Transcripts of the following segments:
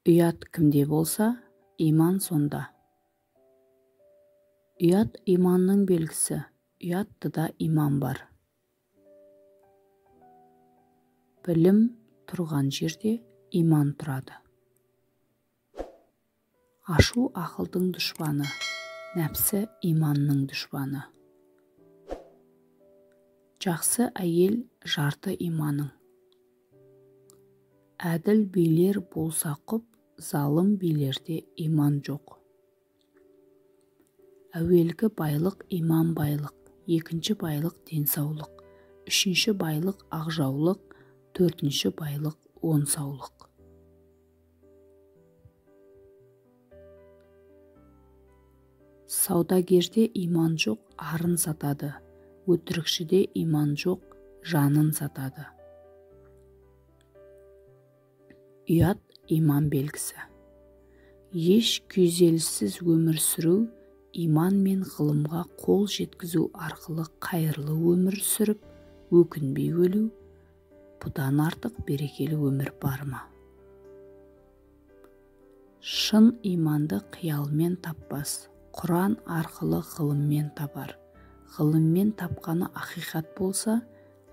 Ұят кімде болса, иман сонда. Ұят иманның белгісі, ұяттыда иман бар. Білім тұрған жерде иман тұрады. Ашу ақылдың дұшпаны, нәпсі иманның дұшпаны. Жақсы әйел жарты иманың. Әділ билер болса құп, залым билерде иман жоқ. Әуелгі байлық иман байлық, екінші байлық денсаулық, үшінші байлық ақжаулық, төртінші байлық онсаулық. Саудагерде иман жоқ, арын сатады, өтірікшіде иман жоқ, жанын сатады. Ұят иман белгісі. Еш күйзеліссіз өмір сүру, иман мен ғылымға қол жеткізу арқылы қайырлы өмір сүріп, өкінбей өлу, бұдан артық берекелі өмір бар ма? Шын иманды қиялмен таппас, Құран арқылы ғылыммен табар. Ғылыммен тапқаны ақиқат болса,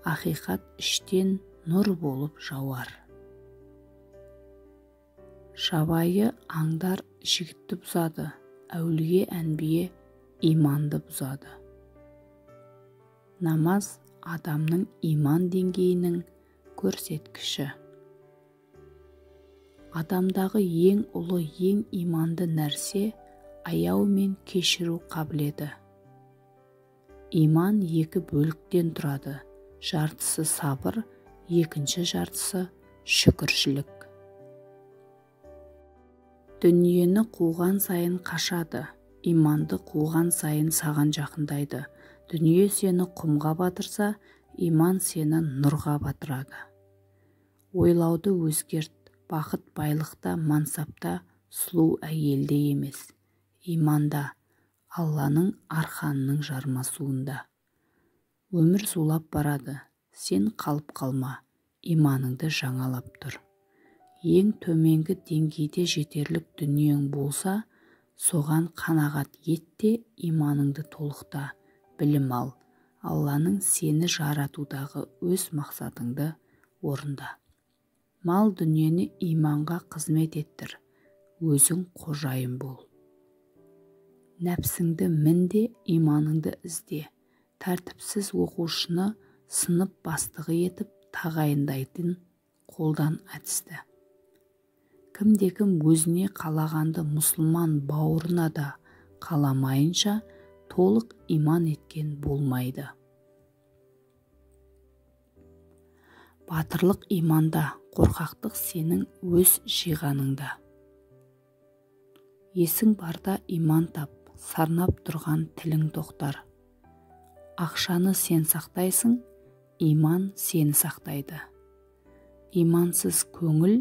ақиқат іштен нұр болып жауар. Жабайы аңдар жігітті бұзады, әулие әнбие иманды бұзады. Намаз адамның иман деңгейінің көрсеткіші. Адамдағы ең ұлы, ең иманды нәрсе аяу мен кешіру қабілеті. Иман екі бөліктен тұрады. Жартысы сабыр, екінші жартысы шүкіршілік. Дүниені қуған сайын қашады, иманды қуған сайын саған жақындайды. Дүние сені құмға батырса, иман сені нұрға батырады. Ойлауды өзгерт, бақыт байлықта, мансапта, сұлу әйелде емес. Иманда, Алланың арқанының жармасуында. Өмір зулап барады, сен қалып қалма, иманыңды жаңалап тұр. Ең төменгі деңгейде жетерлік дүниең болса, соған қанағат етте, иманыңды толықта, білім ал. Алланың сені жаратудағы өз мақсатыңды орында. Мал дүниені иманға қызмет еттір, өзің қожайын бол. Нәпсіңді мінде, иманыңды ізде. Тәртіпсіз оқушыны сынып бастығы етіп тағайындайтын қолдан әдісті. Кімде-кім өзіне қалағанды мұсылман бауырына да қаламайынша толық иман еткен болмайды. Батырлық иманда, қорқақтық сенің өз жиғаныңда. Есің барда иман тап, сарнап тұрған тілің тоқтар. Ақшаны сен сақтайсың, иман сені сақтайды. Имансыз көңіл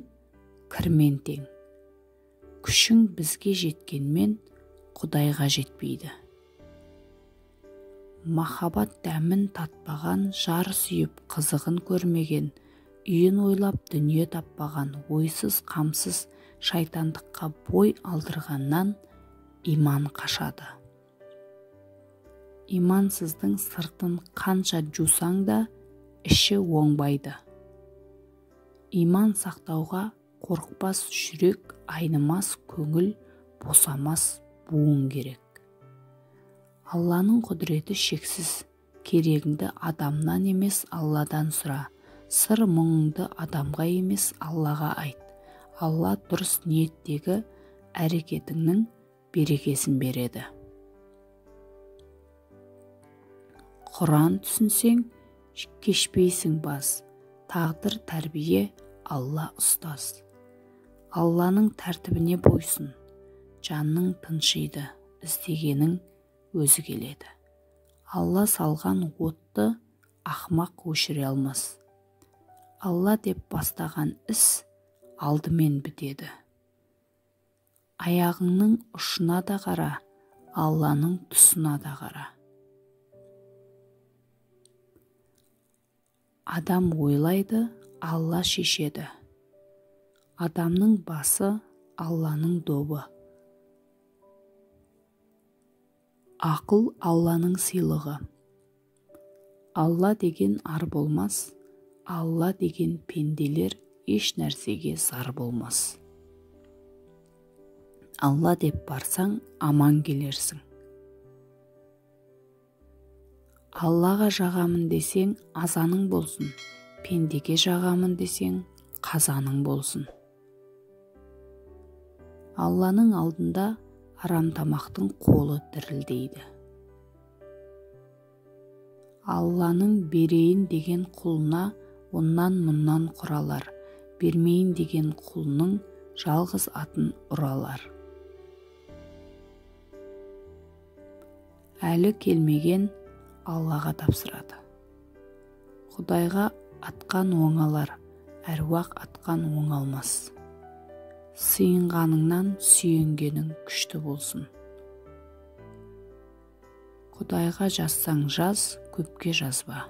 кірмен тең. Күшің бізге жеткенмен Құдайға жетпейді. Махаббат дәмін татпаған, жар сүйіп қызығын көрмеген, үйін ойлап дүние таппаған, ойсыз қамсыз шайтандыққа бой алдырғаннан иман қашады. Имансыздың сыртын қанша жусаң да, іші оңбайды. Иман сақтауға қорықпас жүрек, айнымас көңіл, босамас буын керек. Алланың құдіреті шексіз, керегіңді адамнан емес Алладан сұра. Сыр мұңыңды адамға емес Аллаға айт. Алла дұрыс ниеттегі әрекетіңнің берекесін береді. Құран түсінсең, кешпейсің бас. Тағдыр тәрбие, Алла ұстаз. Алланың тәртібіне бойсын, жанның тыншиды, іздегенің өзі келеді. Алла салған отты ақмақ өшіре алмас. Алла деп бастаған іс алдымен бітеді. Аяғыңның ұшына да қара, Алланың тұсына да қара. Адам ойлайды, Алла шешеді. Адамның басы Алланың добы. Ақыл Алланың сыйлығы. Алла деген ар болмас, Алла деген пенделер еш нәрсеге зар болмас. Алла деп барсаң, аман келерсің. Аллаға жағамын десең, азаның болсын, пендеге жағамын десең, қазаның болсын. Алланың алдында арам тамақтың қолы дірілдейді. Алланың берейін деген құлына оннан мұннан құралар, бермейін деген құлының жалғыз атын ұралар. Әлі келмеген Аллаға тапсырады. Құдайға атқан оңалар, әруақ атқан оңалмас. Сыйынғаныңнан сүйенгенің күшті болсын. Құдайға жазсаң жаз, көпке жазба.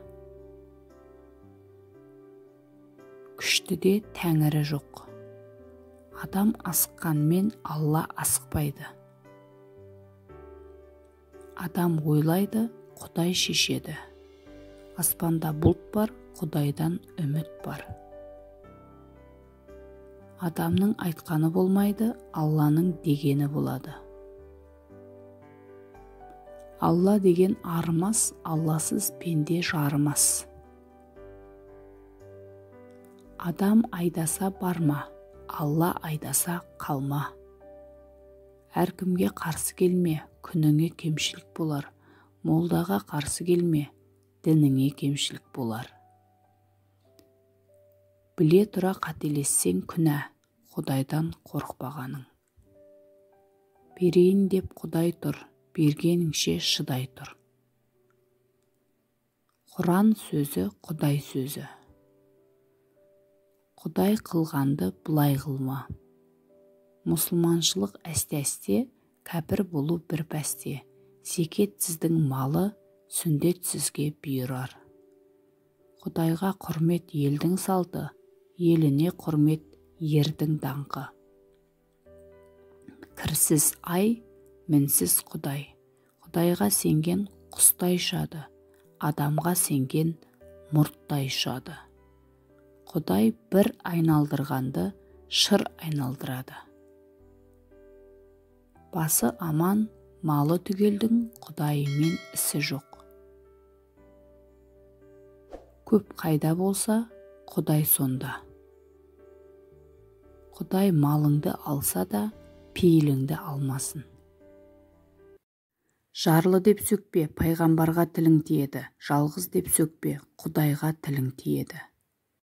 Күштіде тәңірі жоқ. Адам асыққанмен Алла асықпайды. Адам ойлайды, Құдай шешеді. Аспанда бұлт бар, Құдайдан үміт бар. Адамның айтқаны болмайды, Алланың дегені болады. Алла деген арымас, Алласыз пенде жарымас. Адам айдаса барма, Алла айдаса қалма. Әркімге қарсы келме, күніңе кемшілік болар. Молдаға қарсы келме, дініңе кемшілік болар. Біле тұра қателессең күнә, Құдайдан қорықпағаның. Берейін деп Құдай тұр, бергеніңше шыдай тұр. Құран сөзі Құдай сөзі. Құдай қылғанды бұлай қылма. Мұсылманшылық әсте-әсте, кәпір болу бір пәсте. Зекет сіздің малы, сүндет сізге бұйырар. Құдайға құрмет елдің салды, еліне құрмет ердің даңқы. Кірсіз ай, мінсіз Құдай. Құдайға сенген құстай ұшады, адамға сенген мұрттай ұшады. Құдай бір айналдырғанды шыр айналдырады. Басы аман, малы түгелдің Құдайымен ісі жоқ. Көп қайда болса, Құдай сонда. Құдай малыңды алса да, пейіліңді алмасын. Жарлы деп сөкпе, пайғамбарға тілің тиеді. Жалғыз деп сөкпе, Құдайға тілің тиеді.